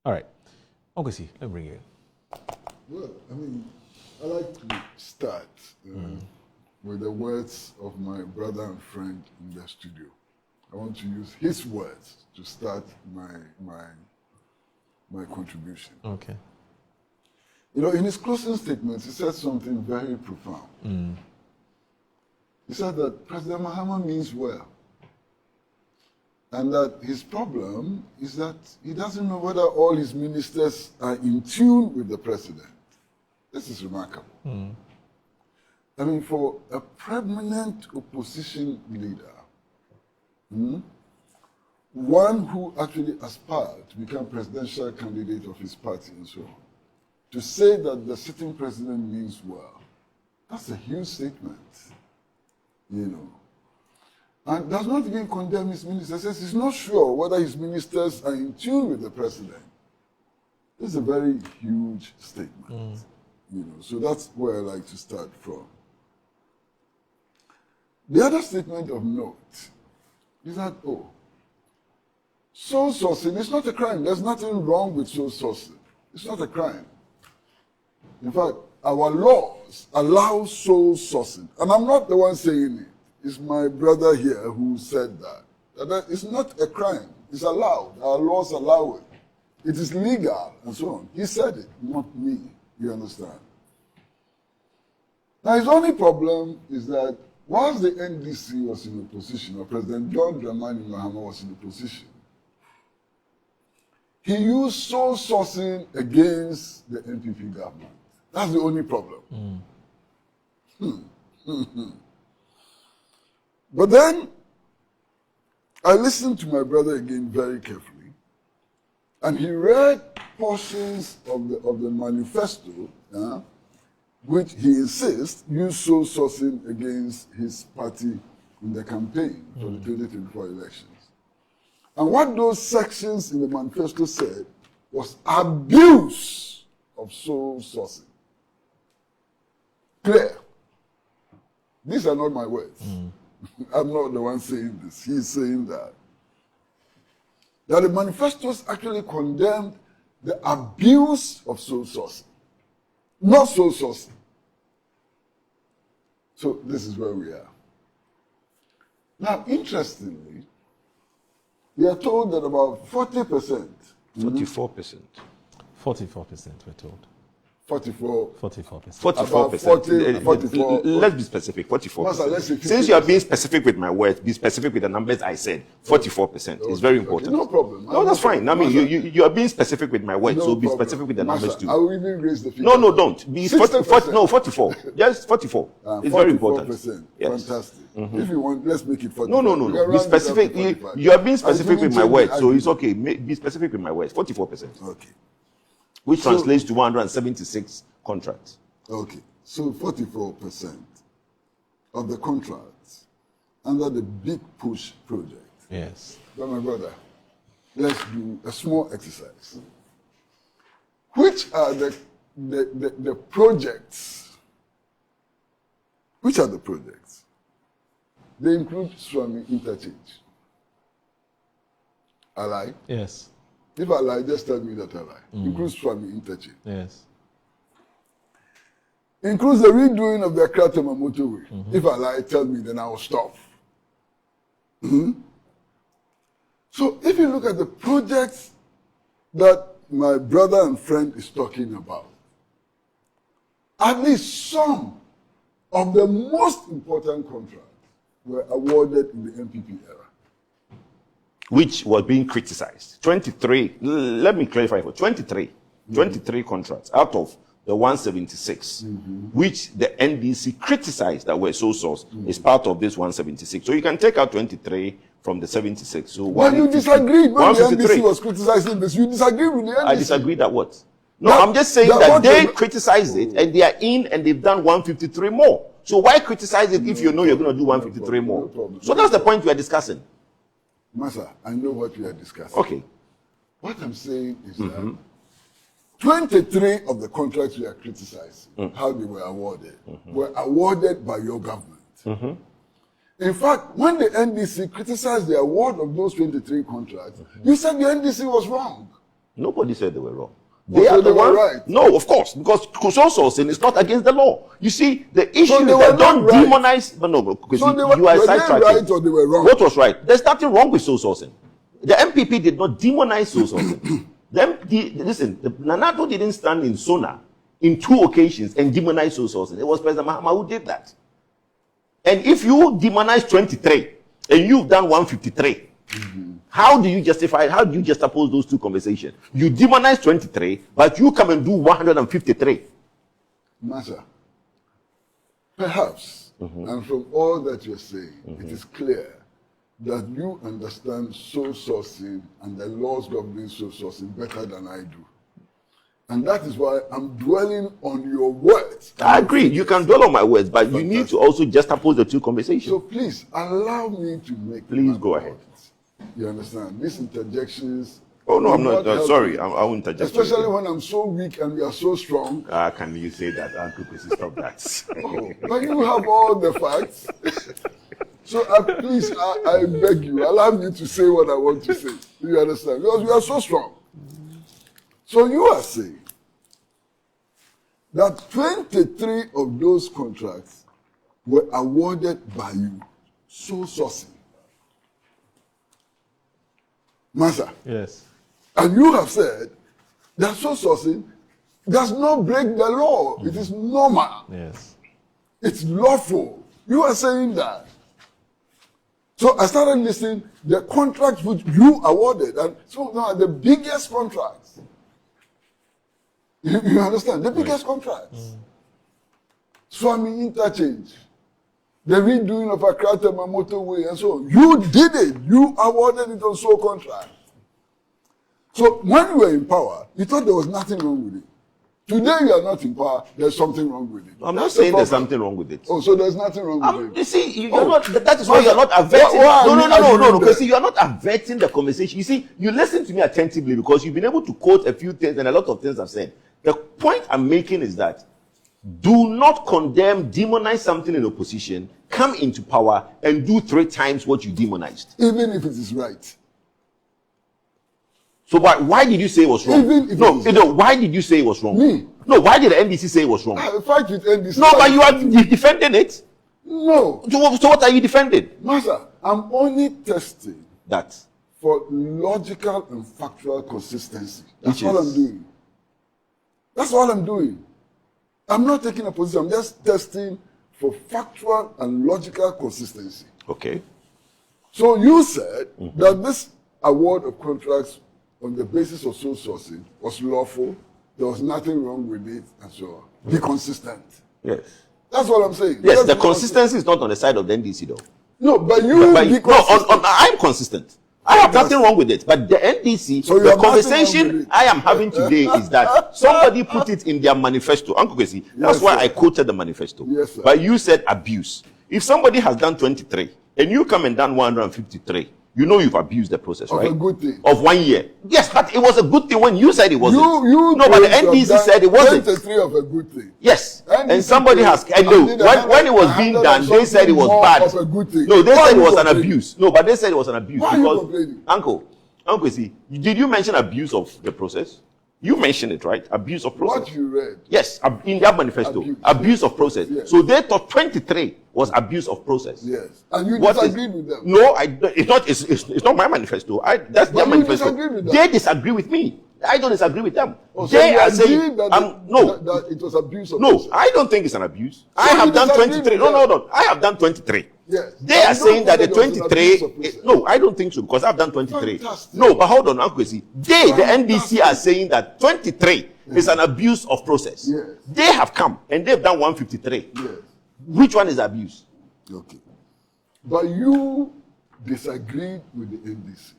All right. Kwesi, let me bring you in. Well, I mean, I like to start with the words of my brother and friend in the studio. I want to use his words to start my contribution. Okay. You know, in his closing statements, he said something very profound. He said that President Mahama means well, and that his problem is that he doesn't know whether all his ministers are in tune with the president. This is remarkable. I mean, for a prominent opposition leader, one who actually aspired to become presidential candidate of his party and so on, to say that the sitting president means well, that's a huge statement, you know. And does not even condemn his ministers. Says he's not sure whether his ministers are in tune with the president. This is a very huge statement, you know. So that's where I like to start from. The other statement of note is that, soul sourcing is not a crime. There's nothing wrong with soul sourcing. It's not a crime. In fact, our laws allow soul sourcing. And I'm not the one saying it. It's my brother here who said that. That it's not a crime. It's allowed. Our laws allow it. It is legal and so on. He said it, not me. You understand? Now, his only problem is that once the NDC was in opposition, or President John Dramani Mahama was in opposition, he used soul sourcing against the NPP government. That's the only problem. But then, I listened to my brother again very carefully, and he read portions of the manifesto, which he insists used soul sourcing against his party in the campaign for the 2024 elections. And what those sections in the manifesto said was abuse of soul sourcing. Clear. These are not my words. I'm not the one saying this. He's saying that. That the manifestos actually condemned the abuse of soul sourcing, not soul sourcing. So this is where we are. Now, interestingly, we are told that about 40%. 44%. 44%, we're told. 44. 44%. 44%. 44. Let's be specific. 44%. Master, let's say 50%. Since you are being specific with my words, be specific with the numbers I said. 44% is very important. No problem. No, that's fine. I mean, you are being specific with my words, so be specific with the numbers too. I will even raise the figure. No, don't. Be 44. Just 44. It's very important. 44%. Yes. Fantastic. If you want, let's make it 44. No. Be specific. You are being specific with my words, so it's okay. Be specific with my words. 44%. Okay. Which translates to 176 contracts. Okay. So 44% of the contracts under the Big Push project. Yes. But my brother, let's do a small exercise. Which are the projects? Which are the projects? They include Swami interchange. I lie? Yes. If I lie, just tell me that I lie. Includes Swami interchange. Yes. Includes the redoing of the Kratoma motorway. If I lie, tell me, then I will stop. So if you look at the projects that my brother and friend is talking about, at least some of the most important contracts were awarded in the NPP era. Which was being criticized. 23, let me clarify for 23 contracts out of the 176, which the NDC criticized that were sole source, is part of this 176. So you can take out 23 from the 76. So when you disagreed when the NDC was criticizing this, you disagreed with the NDC. I disagreed that what? No, I'm just saying that they criticized it and they are in and they've done 153 more. So why criticize it if you know you're going to do 153 more? So that's the point we are discussing. Master, I know what we are discussing. Okay. What I'm saying is that 23 of the contracts we are criticizing, how they were awarded by your government. In fact, when the NDC criticized the award of those 23 contracts, you said the NDC was wrong. Nobody said they were wrong. They are the ones. Right. No, of course, because sole sourcing is not against the law. You see, the issue is they that were don't not right. demonize. But no, because So you are were they sidetracking. right or they were wrong? What was right? There's nothing wrong with sole sourcing. The MPP did not demonize sole sourcing. Listen, the Nanato didn't stand in Sona in 2 occasions and demonize sole sourcing. It was President Mahama who did that. And if you demonize 23 and you've done 153, how do you justify it? How do you juxtapose those 2 conversations? You demonize 23, but you come and do 153. Master, perhaps, and from all that you're saying, it is clear that you understand sole sourcing and the laws governing sole sourcing better than I do. And that is why I'm dwelling on your words. I agree. You can dwell on my words, but you need to also juxtapose the 2 conversations. So please, allow me to make Please go ahead. You understand? These interjections... Oh, no, I'm not. Sorry, I won't interject. Especially when I'm so weak and you are so strong. Can you say that? Uncle Kwesi, stop that. Oh, but you have all the facts. So please, I beg you, allow me to say what I want to say. You understand? Because we are so strong. So you are saying that 23 of those contracts were awarded by you, sole sourcing. Master. Yes. And you have said that sole sourcing does not break the law. It is normal. Yes. It's lawful. You are saying that. So I started listing the contracts which you awarded, and so now the biggest contracts. You understand? The biggest contracts. Swami interchange, the redoing of Accra motorway, and so on. You did it. You awarded it on sole contract. So when you were in power, you thought there was nothing wrong with it. Today you are not in power, there's something wrong with it. I'm not saying there's something wrong with it. Oh, so there's nothing wrong with it. You see, you're not, that is why you're not averting. No, because you're not averting the conversation. You see, you listen to me attentively because you've been able to quote a few things and a lot of things I've said. The point I'm making is that do not condemn, demonize something in opposition, come into power and do 3 times what you demonized. Even if it is right. So why did you say it was wrong? Why did you say it was wrong? Me? No, why did the NDC say it was wrong? I fight with NDC. No, but you are defending it. No. So what are you defending? Master, I'm only testing that for logical and factual consistency. That's all I'm doing. That's all I'm doing. I'm not taking a position. I'm just testing for factual and logical consistency. Okay. So you said that this award of contracts on the basis of sole sourcing was lawful, there was nothing wrong with it, and so on. Be consistent. Yes. That's what I'm saying. Yes, the consistency is not on the side of the NDC though. No, but you I'm consistent. I have nothing wrong with it. But the NDC, so the conversation I am having today is that somebody put it in their manifesto. Uncle Kwesi, that's why I quoted the manifesto. Yes, sir. But you said abuse. If somebody has done 23 and you come and done 153, you know you've abused the process, right? Of a good thing. Of 1 year. Yes, but it was a good thing when you said it wasn't. No, but the NDC said it wasn't. 23 of a good thing. Yes. And somebody has, I know, when it was being done, they said it was bad. Of a good thing. No, they said it was an abuse. No, but they said it was an abuse. Why are you complaining? Uncle, see, did you mention abuse of the process? You mentioned it, right? Abuse of process. What you read. Yes, in their manifesto. Abuse of process. Yes. So they thought 23 was abuse of process. Yes. And you disagreed with them. No, it's not my manifesto. That's their manifesto. They disagree with me. I don't disagree with them. Oh, so they are saying that it was abuse of process. No, I don't think it's an abuse. I have done 23. No. I have done 23. Yes. They are saying that the 23. No, I don't think so because I've done 23. Fantastic. No, but hold on, Uncle Kwesi. The NDC are saying that 23 is an abuse of process. Yes. They have come and they've done 153. Yes. Which one is abuse? Okay. But you disagreed with the NDC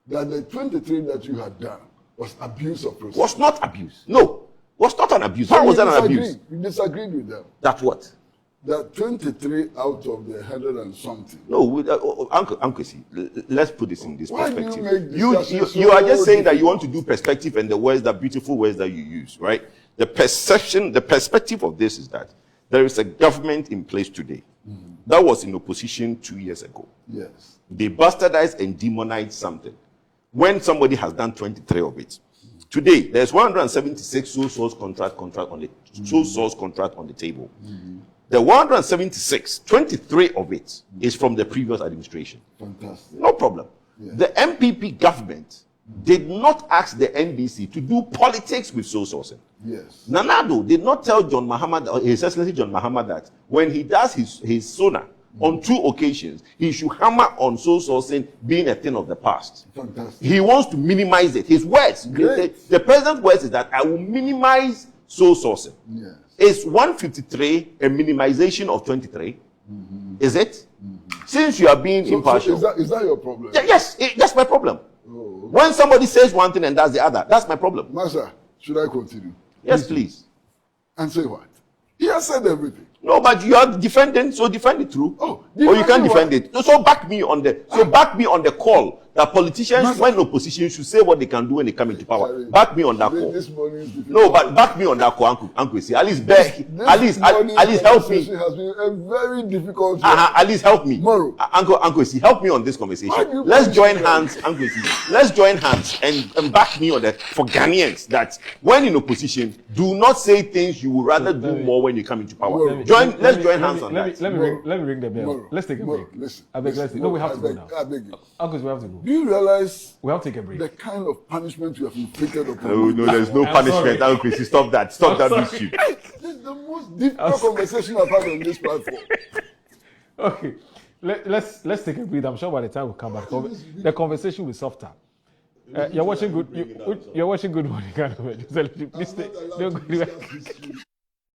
that the 23 that you had done was abuse of process. Was not abuse. No. Was not an abuse. How was that an abuse? You disagreed with them. That what? That 23 out of the 100 and something. No, Uncle Kwesi, let's put this in this perspective. You are just saying that you want to do perspective and the words, the beautiful words that you use, right? The perspective of this is that there is a government in place today that was in opposition 2 years ago. Yes. They bastardized and demonized something. When somebody has done 23 of it, Today, there's 176 sole source contract on the table. The 176, 23 of it is from the previous administration. Fantastic. No problem. Yeah. The MPP government did not ask the NDC to do politics with sole sourcing. Yes. Nanado did not tell John Mahama, His Excellency John Mahama, that when he does his sonar on 2 occasions, he should hammer on sole sourcing being a thing of the past. Fantastic. He wants to minimize it. His words, the president's words is that I will minimize sole sourcing. Yes. Is 153 a minimization of 23? Is it? Since you are being impartial. So is that your problem? Yes, that's my problem. Oh. When somebody says one thing and does the other, that's my problem. Master, should I continue? Yes, please. And say what? He has said everything. No, but you are defending, so defend it through. Oh, or you can't defend it. So back me on the call that politicians, Master, when opposition, should say what they can do when they come into power. Sorry. Back me on that call. This morning No, but back me on that call, Uncle. At least help me. Has been a very difficult. At least help me. Tomorrow. Uncle, help me on this conversation. Let's join hands, Uncle. Let's join hands and back me on that for Ghanaians, that when in opposition, do not say things you would rather do more when you come into power. Let's join hands on that. Let me ring the bell. Tomorrow. Let's take a break. Listen. No, we have to go now. I beg you. Uncles, we have to go. Do you realize We have to take a break. the kind of punishment you have inflicted upon No, there's no punishment, Uncle. Stop that. Stop that issue. This is the most difficult conversation I've had on this platform. Okay, let's take a break. I'm sure by the time we come back, the conversation will be softer. You're watching good. You're watching Good Morning. Please don't go anywhere.